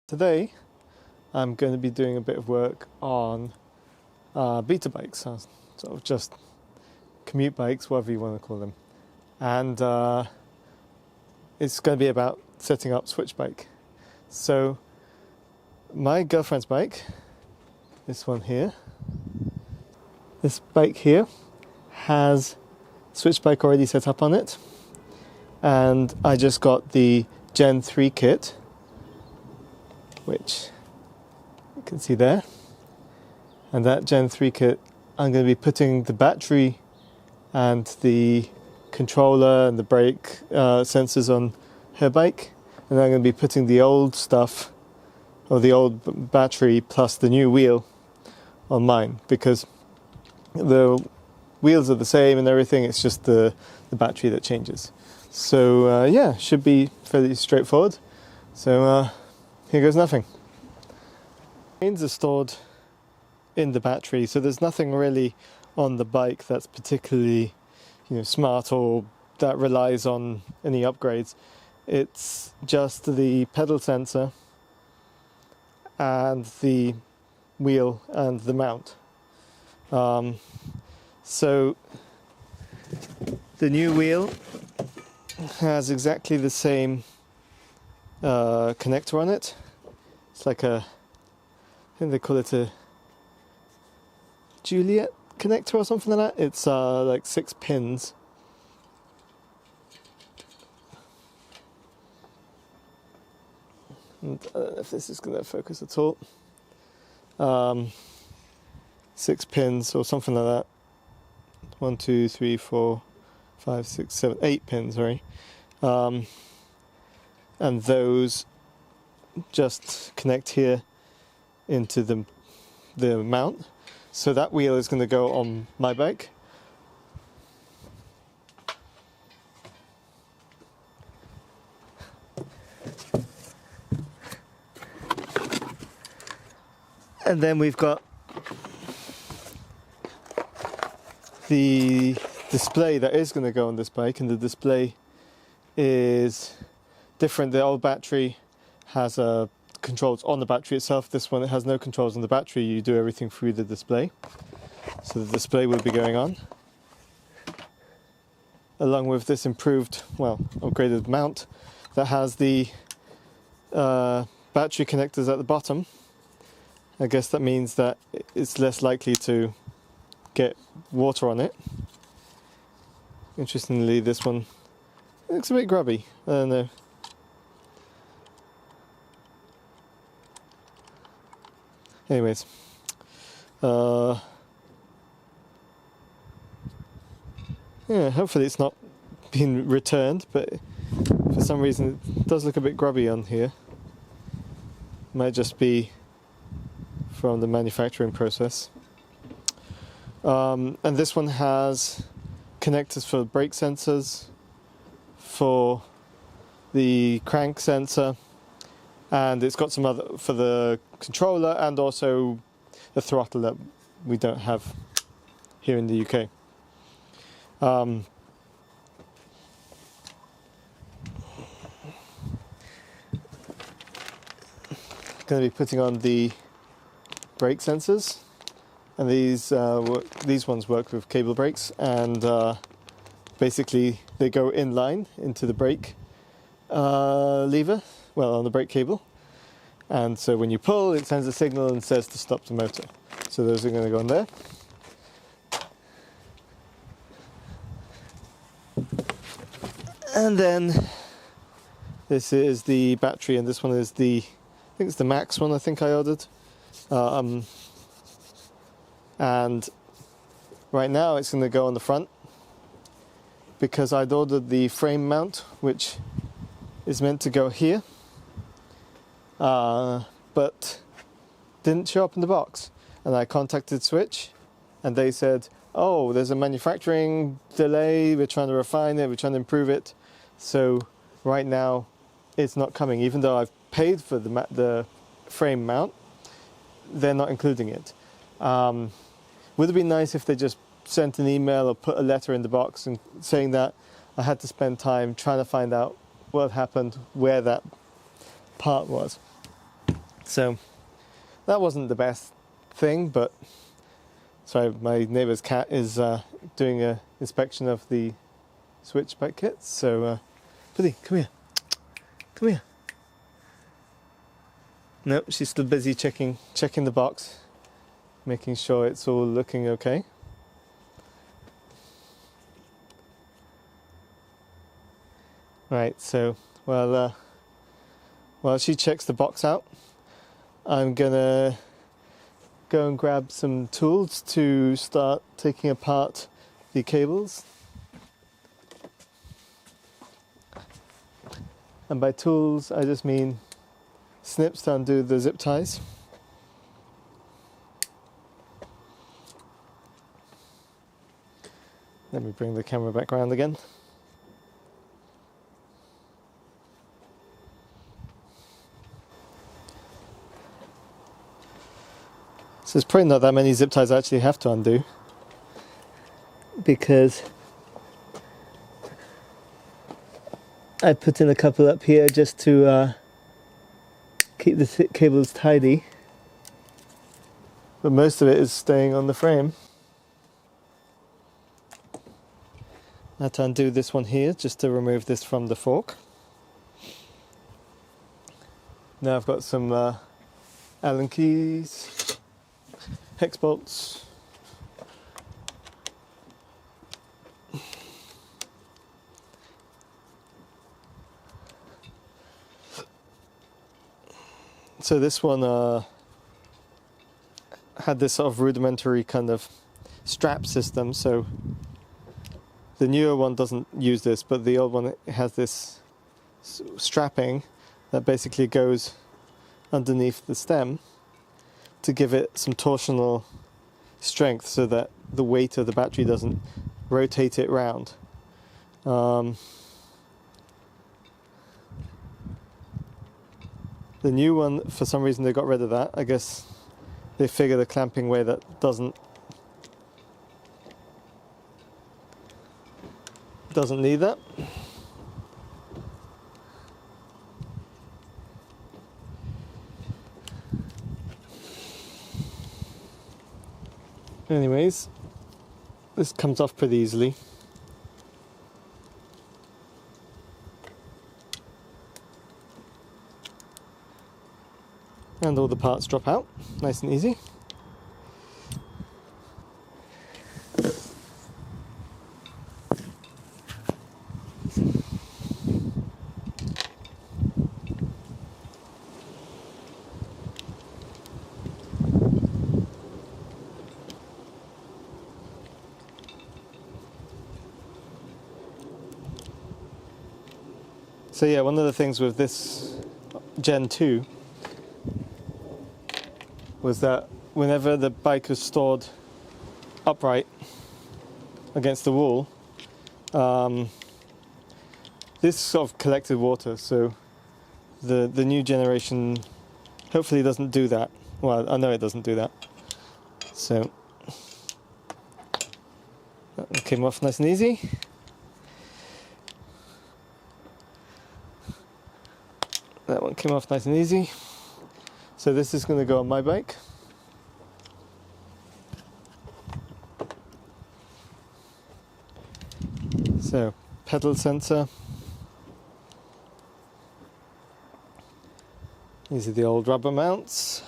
Today I'm going to be doing a bit of work on beta bikes, sort of just commute bikes, whatever you want to call them. And it's going to be about setting up SwytchBike. So my girlfriend's bike, this one here, this bike here has SwytchBike already set up on it. And I just got the Gen 3 kit, which you can see there. And that Gen 3 kit, I'm going to be putting the battery and the controller and the brake sensors on her bike. And I'm going to be putting the old stuff, or the old battery plus the new wheel on mine, because the wheels are the same and everything, it's just the battery that changes. So yeah, should be fairly straightforward. So here goes nothing. Brains are stored in the battery, so there's nothing really on the bike that's particularly, smart or that relies on any upgrades. It's just the pedal sensor and the wheel and the mount. So the new wheel has exactly the same connector on it. It's like I think they call it a Juliet connector or something like that. It's like 6 pins. And I don't know if this is going to focus at all. 6 pins or something like that. 1, 2, 3, 4, 5, 6, 7, 8 pins, sorry. And those just connect here into the mount. So that wheel is going to go on my bike. And then we've got the display that is going to go on this bike, and the display is different. The old battery has controls on the battery itself. This one, it has no controls on the battery. You do everything through the display. So the display will be going on, along with this improved, upgraded mount that has the battery connectors at the bottom. I guess that means that it's less likely to get water on it. Interestingly, this one looks a bit grubby. I don't know. Anyways, yeah, hopefully it's not been returned, but for some reason it does look a bit grubby on here. Might just be from the manufacturing process. And this one has connectors for brake sensors, for the crank sensor, and it's got some other for the controller and also the throttle that we don't have here in the UK. Going to be putting on the brake sensors, and these ones work with cable brakes, and basically they go in line into the brake lever, on the brake cable, and so when you pull it sends a signal and says to stop the motor. So those are going to go in there. And then this is the battery, and this one is I think it's the Max one I think I ordered. And right now it's going to go on the front, because I'd ordered the frame mount, which is meant to go here, but didn't show up in the box. And I contacted Swytch, and they said, oh, there's a manufacturing delay, we're trying to refine it, we're trying to improve it, so right now it's not coming. Even though I've paid for the frame mount, they're not including it. Would it be nice if they just sent an email or put a letter in the box and saying that I had to spend time trying to find out what happened, where that part was. So that wasn't the best thing, but sorry, my neighbour's cat is doing an inspection of the SwytchBike kits. So, Billy, come here. Come here. No, she's still busy checking the box, making sure it's all looking okay. Right, so while she checks the box out, I'm gonna go and grab some tools to start taking apart the cables. And by tools, I just mean snips to undo the zip ties. Let me bring the camera back around again. So there's probably not that many zip ties I actually have to undo, because I put in a couple up here just to keep the cables tidy, but most of it is staying on the frame. I had to undo this one here just to remove this from the fork. Now I've got some Allen keys, hex bolts, so this one had this sort of rudimentary kind of strap system, so the newer one doesn't use this, but the old one has this strapping that basically goes underneath the stem to give it some torsional strength so that the weight of the battery doesn't rotate it round. The new one, for some reason they got rid of that. I guess they figured a clamping way that doesn't need that. Anyways, this comes off pretty easily. And all the parts drop out, nice and easy. So yeah, one of the things with this Gen 2 was that whenever the bike was stored upright against the wall, this sort of collected water, so the new generation hopefully doesn't do that. Well, I know it doesn't do that. So that came off nice and easy. That one came off nice and easy. So this is going to go on my bike. So, pedal sensor. These are the old rubber mounts.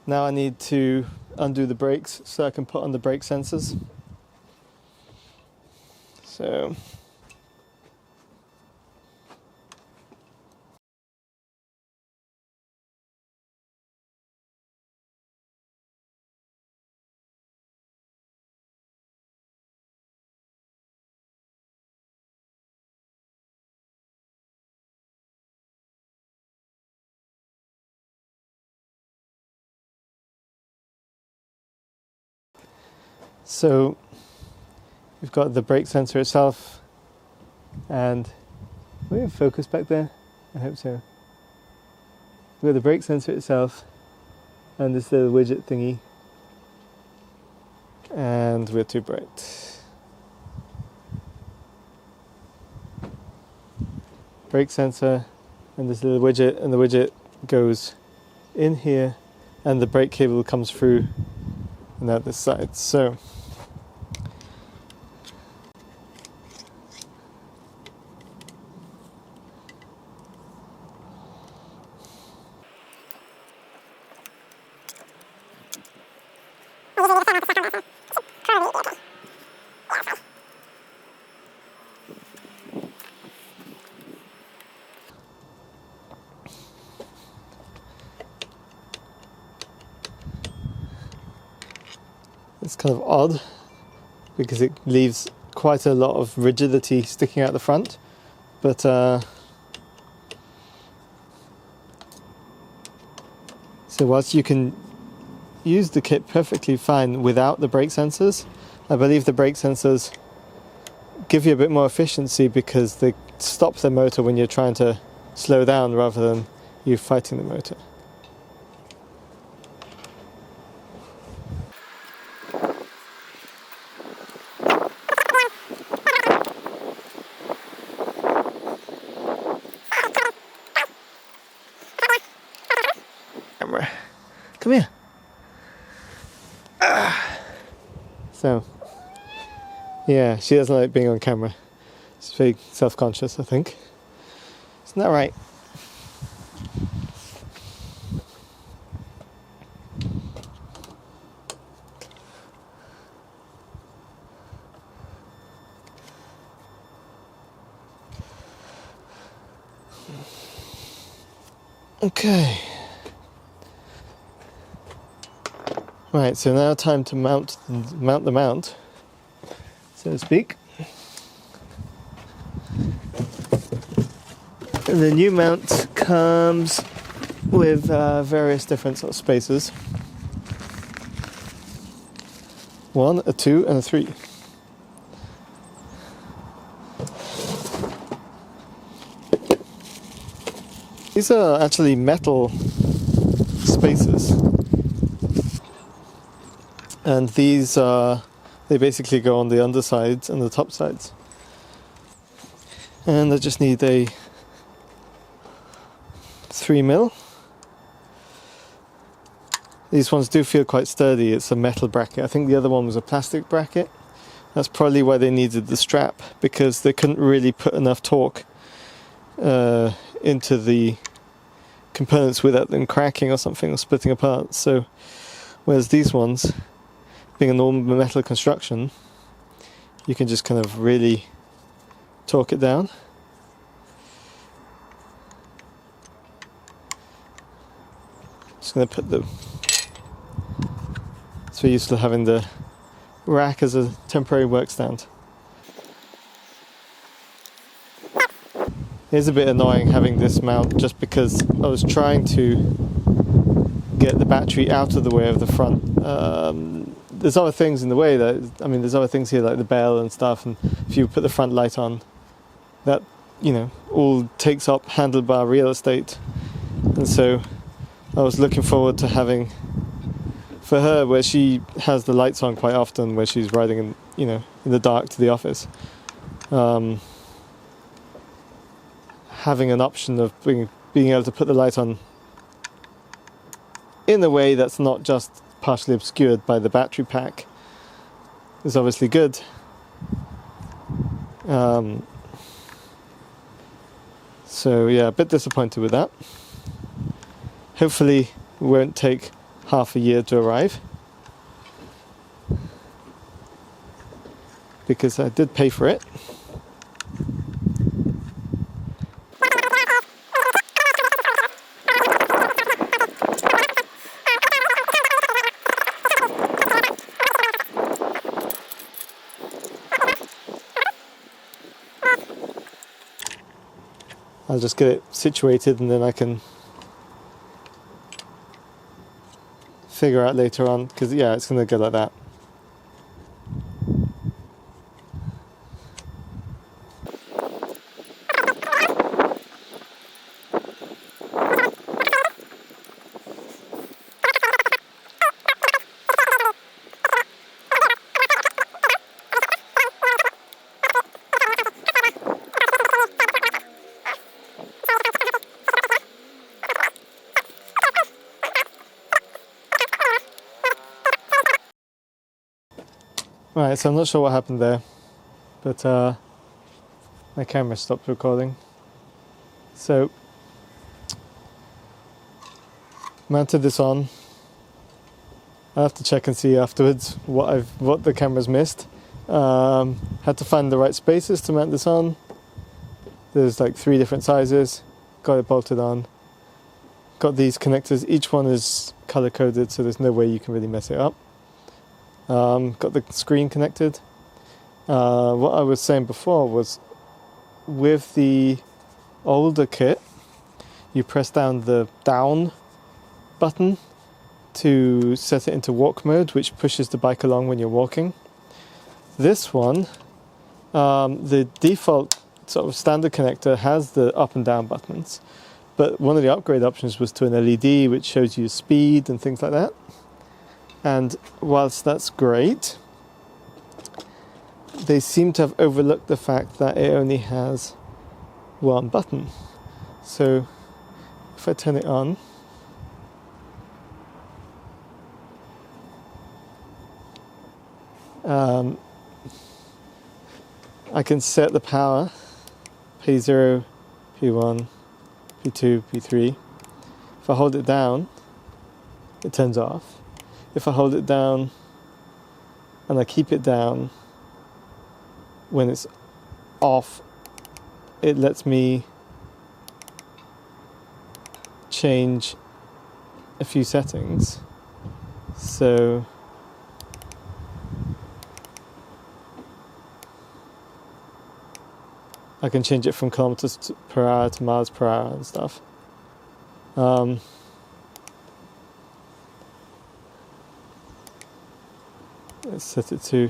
Now I need to undo the brakes so I can put on the brake sensors. So we've got the brake sensor itself, and we have focus back there? I hope so. We've got the brake sensor itself and this little widget thingy, and we're too bright. Brake sensor, and this little widget, and the widget goes in here, and the brake cable comes through and out this side. So it's kind of odd because it leaves quite a lot of rigidity sticking out the front, but so whilst you can use the kit perfectly fine without the brake sensors, I believe the brake sensors give you a bit more efficiency because they stop the motor when you're trying to slow down rather than you fighting the motor. Camera, come here. So, yeah, she doesn't like being on camera. She's very self-conscious, I think. Isn't that right? Okay. Right, so now time to mount the mount, so to speak. And the new mount comes with various different sort of spacers. 1, a 2, and a 3. These are actually metal spacers. And these they basically go on the undersides and the top sides. And I just need a 3mm. These ones do feel quite sturdy. It's a metal bracket. I think the other one was a plastic bracket. That's probably why they needed the strap, because they couldn't really put enough torque into the components without them cracking or something or splitting apart. So whereas these ones, being a normal metal construction, you can just kind of really torque it down. Just going to put the... It's very useful having the rack as a temporary work stand. It is a bit annoying having this mount just because I was trying to get the battery out of the way of the front. There's other things in the way there's other things here like the bell and stuff, and if you put the front light on, that, all takes up handlebar real estate. And so I was looking forward to having, for her, where she has the lights on quite often, where she's riding in the dark to the office, having an option of being able to put the light on in a way that's not just partially obscured by the battery pack is obviously good. So yeah, a bit disappointed with that. Hopefully it won't take half a year to arrive, because I did pay for it. I'll just get it situated and then I can figure out later on, because yeah, it's going to go like that. Right, so I'm not sure what happened there, but my camera stopped recording. So, mounted this on. I have to check and see afterwards what the camera's missed. Had to find the right spaces to mount this on. There's like 3 different sizes. Got it bolted on. Got these connectors. Each one is color coded, so there's no way you can really mess it up. Got the screen connected. What I was saying before was, with the older kit, you press down the down button to set it into walk mode, which pushes the bike along when you're walking. This one, the default sort of standard connector has the up and down buttons, but one of the upgrade options was to an LED which shows you speed and things like that. And whilst that's great, they seem to have overlooked the fact that it only has one button. So if I turn it on, I can set the power, P0, P1, P2, P3. If I hold it down, it turns off. If I hold it down and I keep it down, when it's off, it lets me change a few settings. So I can change it from kilometers per hour to miles per hour and stuff. Let's set it to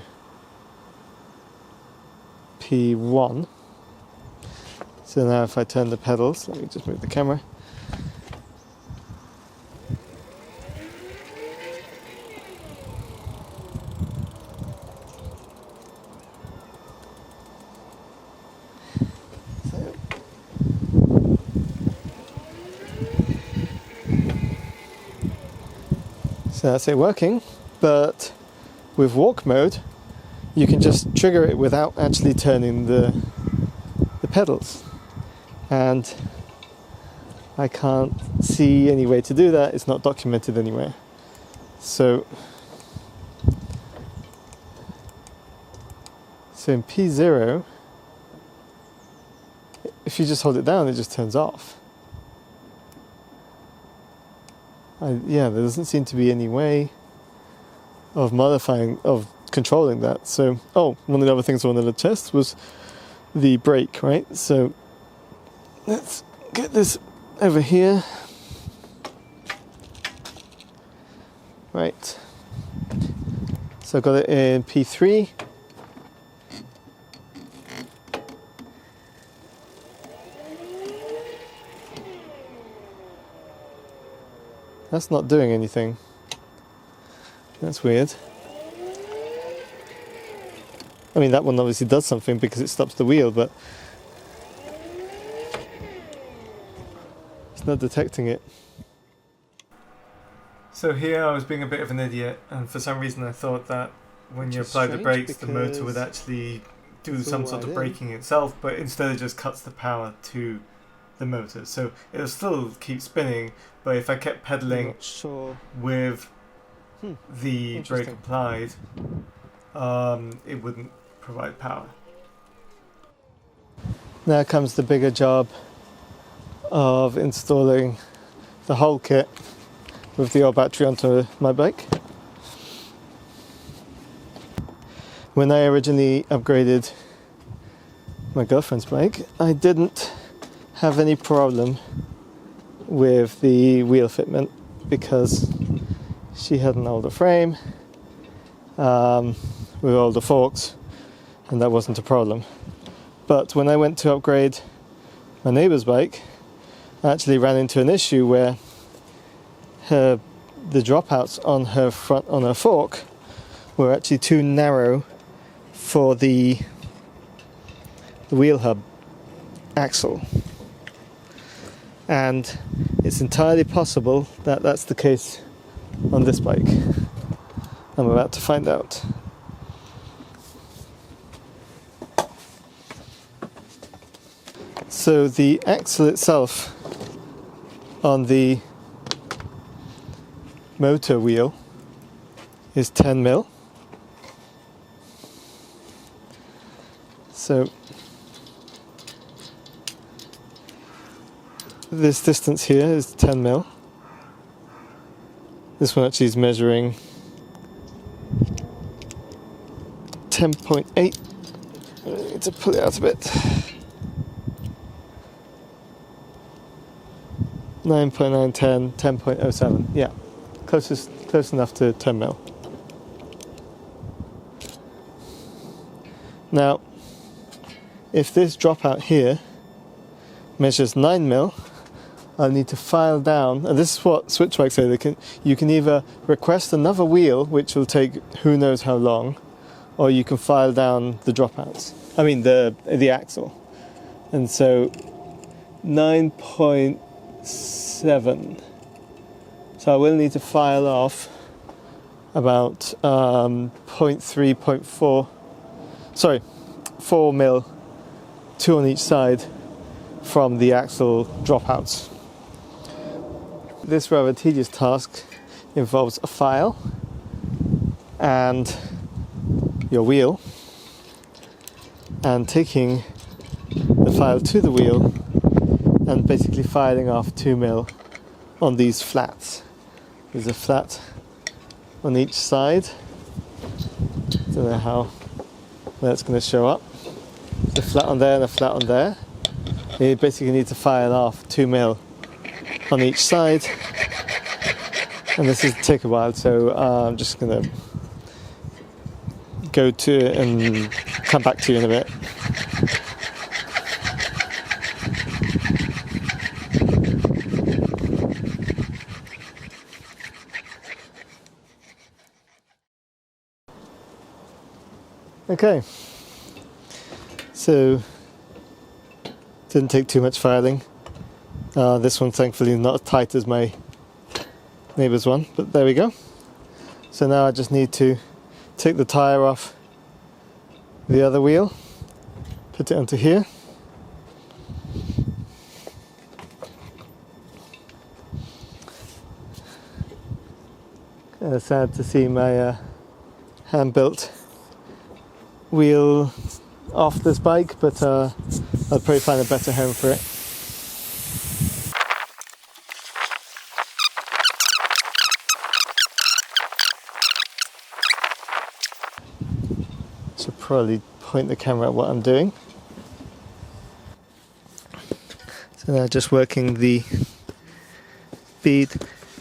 P1. So now if I turn the pedals, let me just move the camera. So that's it working, but with walk mode, you can just trigger it without actually turning the pedals. And I can't see any way to do that. It's not documented anywhere. So in P0, if you just hold it down, it just turns off. There doesn't seem to be any way of controlling that. So, one of the other things I wanted to test was the brake, right? So, let's get this over here. Right. So I got it in P3. That's not doing anything. That's weird. I mean, that one obviously does something because it stops the wheel, but it's not detecting it. So here I was being a bit of an idiot, and for some reason I thought that when you apply the brakes, the motor would actually do some sort of braking itself, but instead it just cuts the power to the motor. So it'll still keep spinning, but if I kept pedaling with the brake applied, it wouldn't provide power. Now comes the bigger job of installing the whole kit with the old battery onto my bike. When I originally upgraded my girlfriend's bike, I didn't have any problem with the wheel fitment because she had an older frame with older forks, and that wasn't a problem. But when I went to upgrade my neighbour's bike, I actually ran into an issue where the dropouts on her fork were actually too narrow for the wheel hub axle. And it's entirely possible that that's the case on this bike. I'm about to find out. So the axle itself on the motor wheel is 10 mil. So this distance here is 10 mil. This one actually is measuring 10.8. I need to pull it out a bit. 9.9, 10, 10.07. Yeah, close enough to 10 mil. Now, if this dropout here measures 9 mil, I'll need to file down, and this is what SwytchBike say, you can either request another wheel, which will take who knows how long, or you can file down the dropouts. I mean the axle. And so 9.7. So I will need to file off about 0.3, 0.4, sorry, 4 mil, 2 on each side from the axle dropouts. This rather tedious task involves a file and your wheel, and taking the file to the wheel and basically filing off 2 mil on these flats. There's a flat on each side. Don't know how that's going to show up. The flat on there and a flat on there. You basically need to file off 2 mil on each side, and this is take a while, so I'm just going to go to it and come back to you in a bit. Okay, so didn't take too much filing. This one thankfully not as tight as my neighbour's one, but there we go. So now I just need to take the tyre off the other wheel, put it onto here. Kind of sad to see my hand-built wheel off this bike, but I'll probably find a better home for it. Should probably point the camera at what I'm doing. So now just working the bead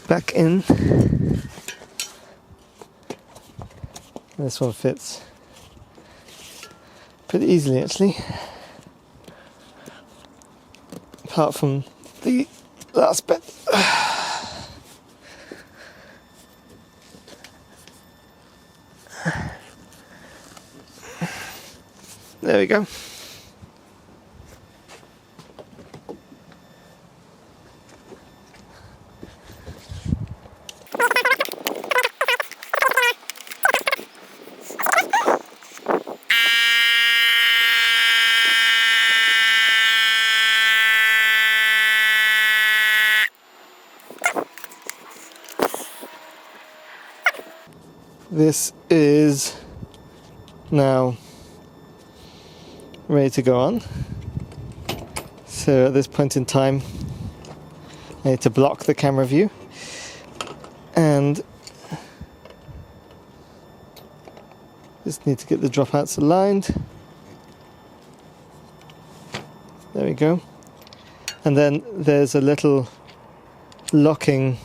back in. This one fits pretty easily actually, apart from the last bit. There we go. This is now ready to go on. So at this point in time I need to block the camera view and just need to get the dropouts aligned. There we go. And then there's a little locking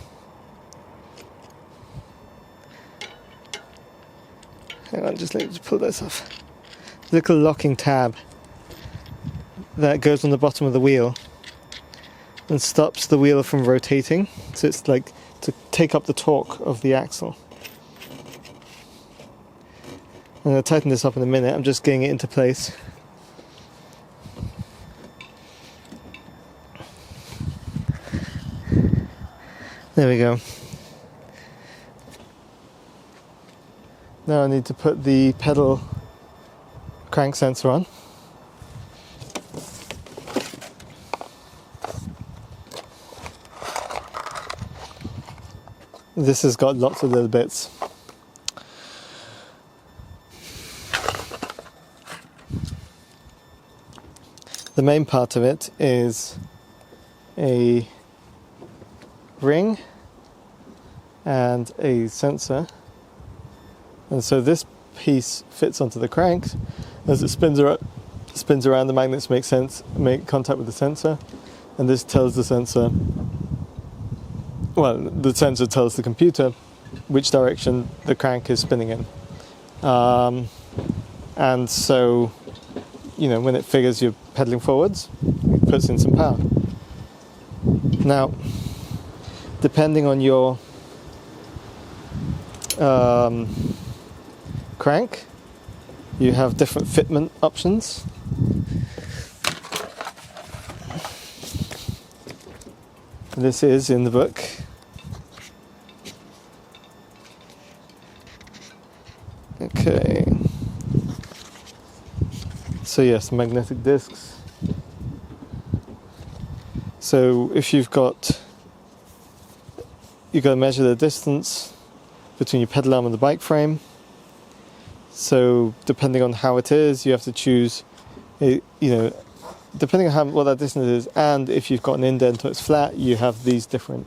hang on, just let me just pull this off. Little locking tab that goes on the bottom of the wheel and stops the wheel from rotating, so it's like to take up the torque of the axle. I'm going to tighten this up in a minute. I'm just getting it into place. There we go. Now I need to put the pedal crank sensor on. this has got lots of little bits. The main part of it is a ring and a sensor, and so this piece fits onto the crank. As it spins around, the magnets make contact with the sensor, and this tells the sensor, well, the sensor tells the computer which direction the crank is spinning in, and so, you know, when it figures you're pedaling forwards, it puts in some power. Now, depending on your crank, you have different fitment options. This is in the book. Okay. So yes, magnetic discs. So if you've got to measure the distance between your pedal arm and the bike frame. So depending on how it is, you have to choose, depending on what that distance is, and if you've got an indent or it's flat, you have these different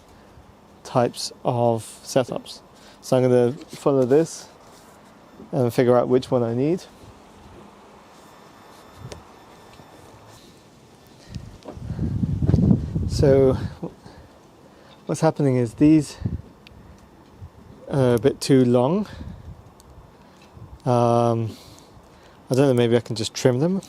types of setups. So I'm going to follow this and figure out which one I need. So what's happening is these are a bit too long. I don't know, maybe I can just trim them.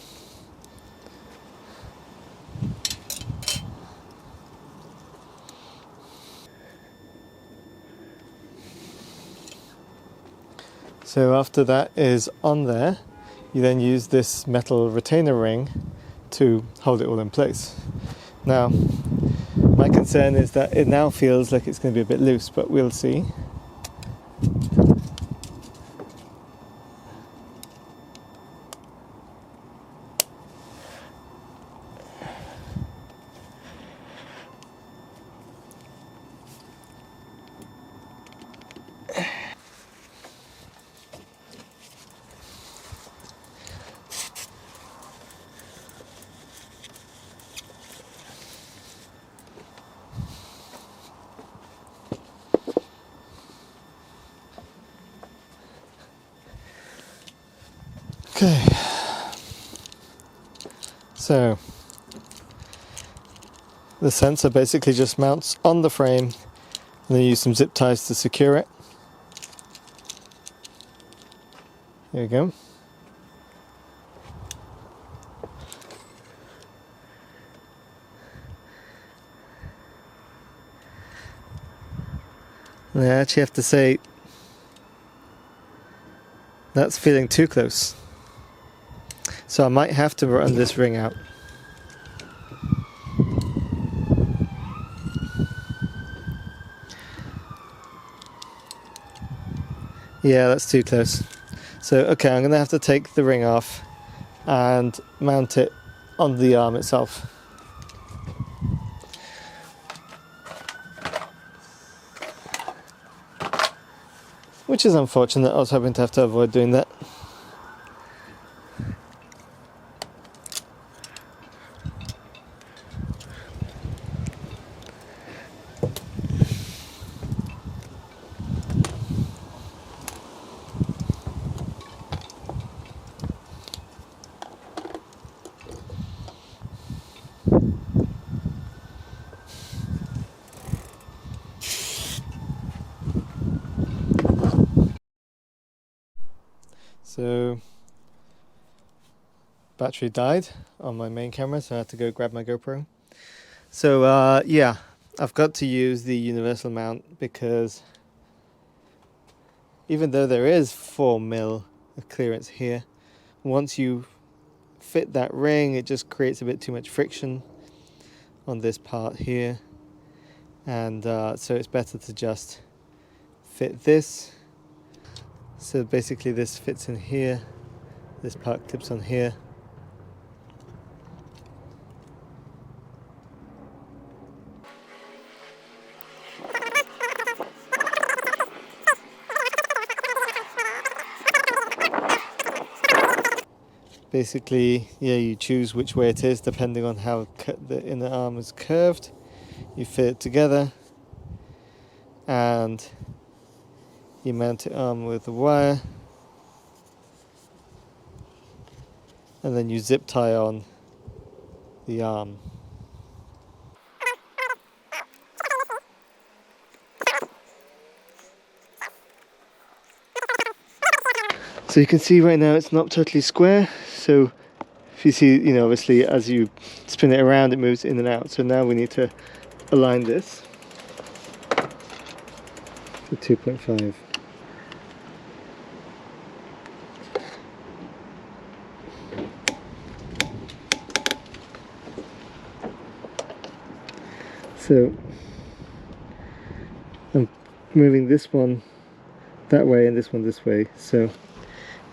So after that is on there, you then use this metal retainer ring to hold it all in place. Now, my concern is that it now feels like it's going to be a bit loose, but we'll see. Okay, so the sensor basically just mounts on the frame, and then use some zip ties to secure it. There we go. And I actually have to say, that's feeling too close. So I might have to run this ring out. Yeah, that's too close. So, okay, I'm going to have to take the ring off and mount it on the arm itself. Which is unfortunate. I was hoping to have to avoid doing that. So, battery died on my main camera, so I had to go grab my GoPro. So yeah, I've got to use the universal mount because even though there is 4mm of clearance here, once you fit that ring, it just creates a bit too much friction on this part here, and so it's better to just fit this. So basically this fits in here, this part clips on here. basically, yeah, you choose which way it is depending on how the inner arm is curved. You fit it together and you mount it on with the wire, and then you zip tie on the arm. So you can see right now it's not totally square, so if you see, you know, obviously as you spin it around it moves in and out, so now we need to align this with 2.5. So I'm moving this one that way and this one this way, so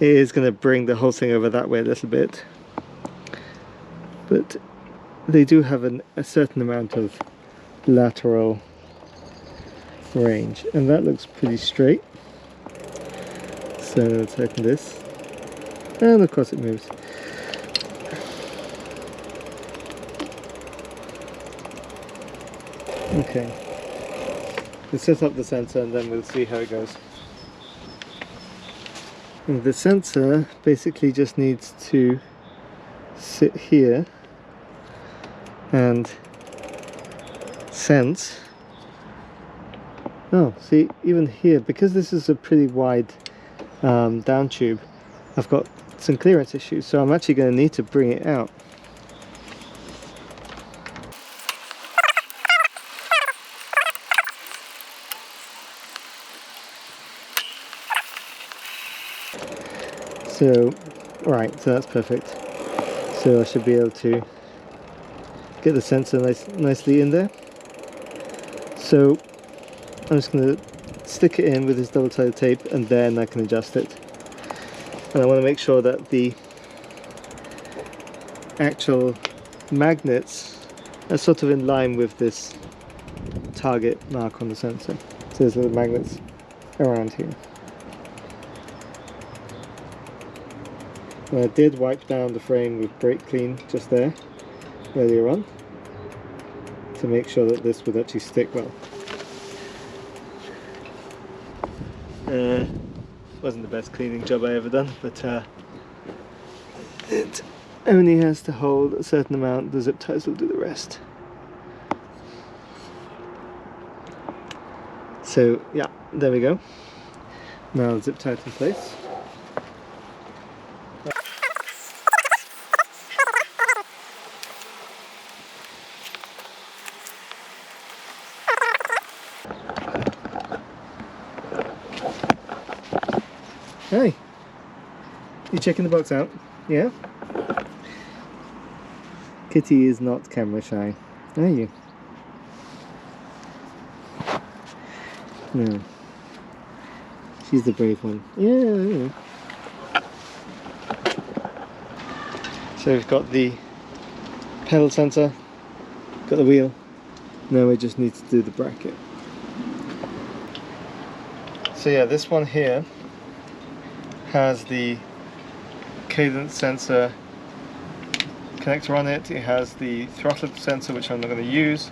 it is going to bring the whole thing over that way a little bit, but they do have a certain amount of lateral range, and that looks pretty straight. So let's open this, and of course it moves. Okay, let's set up the sensor and then we'll see how it goes. And the sensor basically just needs to sit here and sense. Oh, see, even here, because this is a pretty wide down tube, I've got some clearance issues, so I'm actually going to need to bring it out. So, right, so that's perfect. So I should be able to get the sensor nicely in there. So I'm just going to stick it in with this double-sided tape and then I can adjust it. And I want to make sure that the actual magnets are sort of in line with this target mark on the sensor. So there's little magnets around here. And I did wipe down the frame with brake clean just there earlier on to make sure that this would actually stick well. Wasn't the best cleaning job I ever done, but it only has to hold a certain amount. The zip ties will do the rest. So yeah, there we go. Now zip tie it in place. Hey, you checking the box out? Yeah? Kitty is not camera shy, are you? No. She's the brave one. Yeah. So we've got the pedal sensor, got the wheel. Now we just need to do the bracket. So yeah, this one here has the cadence sensor connector on it. It has the throttle sensor, which I'm not going to use,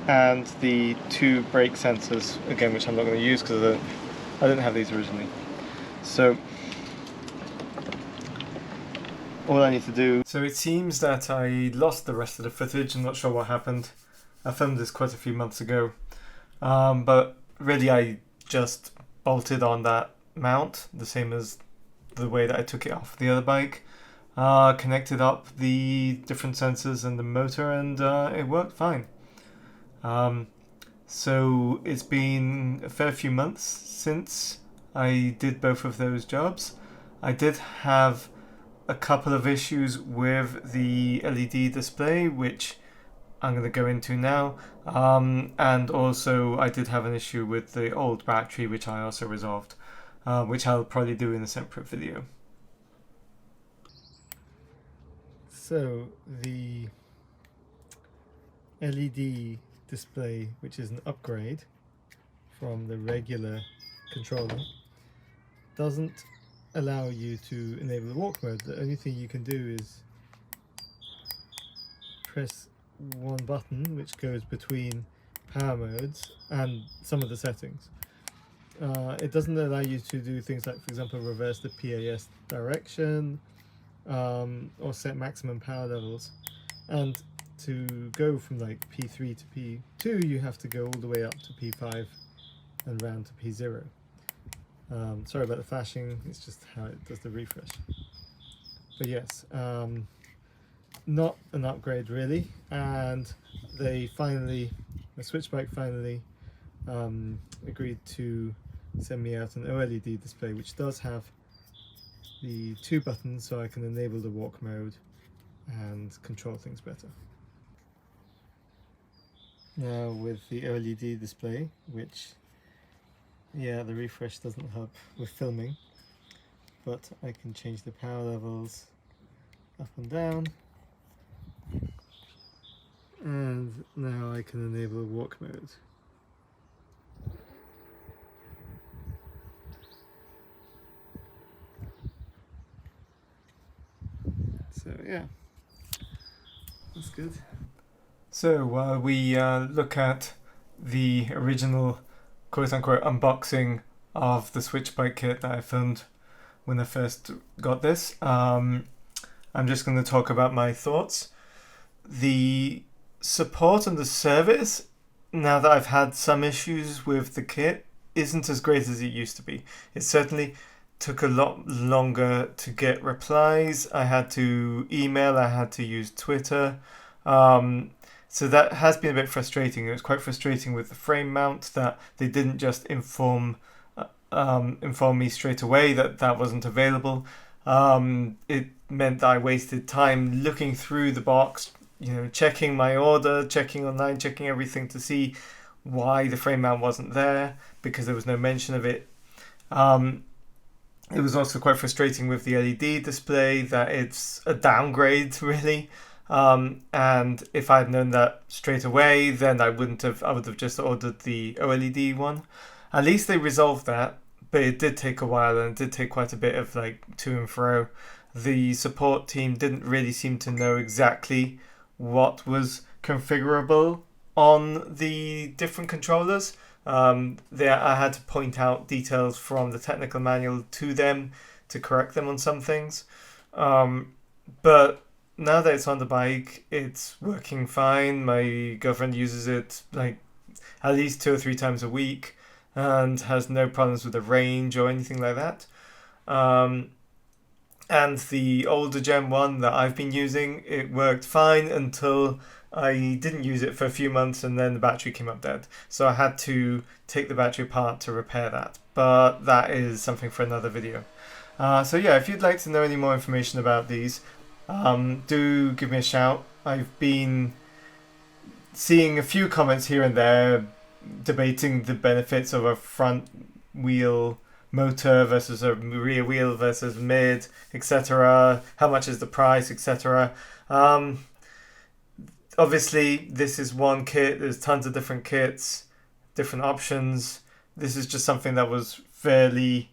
and the two brake sensors, again, which I'm not going to use because I didn't have these originally. So all I need to do... So it seems that I lost the rest of the footage. I'm not sure what happened. I filmed this quite a few months ago, but really I just bolted on that mount the same as the way that I took it off the other bike, connected up the different sensors and the motor, and it worked fine. So it's been a fair few months since I did both of those jobs. I did have a couple of issues with the LED display, which I'm going to go into now, and also I did have an issue with the old battery, which I also resolved, which I'll probably do in a separate video. So the LED display, which is an upgrade from the regular controller, doesn't allow you to enable the walk mode. The only thing you can do is press one button which goes between power modes and some of the settings. It doesn't allow you to do things like, for example, reverse the PAS direction or set maximum power levels. And to go from like P3 to P2, you have to go all the way up to P5 and round to P0. Sorry about the flashing, it's just how it does the refresh. But yes, not an upgrade really, and the SwytchBike finally agreed to send me out an OLED display, which does have the 2 buttons, so I can enable the walk mode and control things better. Now with the OLED display, which, yeah, the refresh doesn't help with filming, but I can change the power levels up and down, and now I can enable walk mode. So yeah, that's good. So while we look at the original quote-unquote unboxing of the SwytchBike kit that I filmed when I first got this, I'm just going to talk about my thoughts. The support and the service, now that I've had some issues with the kit, isn't as great as it used to be. It certainly took a lot longer to get replies. I had to email, I had to use Twitter. So that has been a bit frustrating. It was quite frustrating with the frame mount that they didn't just inform me straight away that that wasn't available. It meant that I wasted time looking through the box, checking my order, checking online, checking everything to see why the frame mount wasn't there, because there was no mention of it. It was also quite frustrating with the LED display that it's a downgrade really. And if I had known that straight away, then I would have just ordered the OLED one. At least they resolved that, but it did take a while, and it did take quite a bit of to and fro. The support team didn't really seem to know exactly what was configurable on the different controllers. I had to point out details from the technical manual to them to correct them on some things. But now that it's on the bike, it's working fine. My girlfriend uses it at least 2 or 3 times a week and has no problems with the range or anything like that. And the older Gen 1 that I've been using, it worked fine until I didn't use it for a few months, and then the battery came up dead. So I had to take the battery apart to repair that. But that is something for another video. So yeah, if you'd like to know any more information about these, do give me a shout. I've been seeing a few comments here and there debating the benefits of a front wheel motor versus a rear wheel versus mid, etc. How much is the price, etc. Obviously, this is one kit. There's tons of different kits, different options. This is just something that was fairly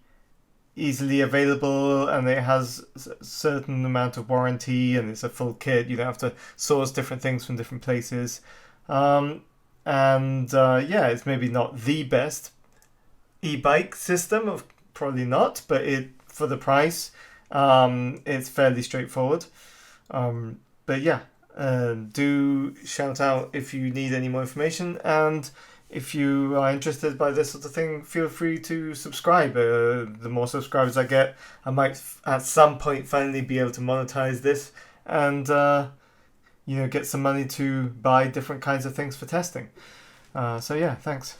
easily available, and it has a certain amount of warranty, and it's a full kit. You don't have to source different things from different places. Yeah, it's maybe not the best e-bike system, probably not, but for the price, it's fairly straightforward. But yeah, do shout out if you need any more information, and if you are interested by this sort of thing, feel free to subscribe. The more subscribers I get, I might at some point finally be able to monetize this and get some money to buy different kinds of things for testing. So yeah, thanks.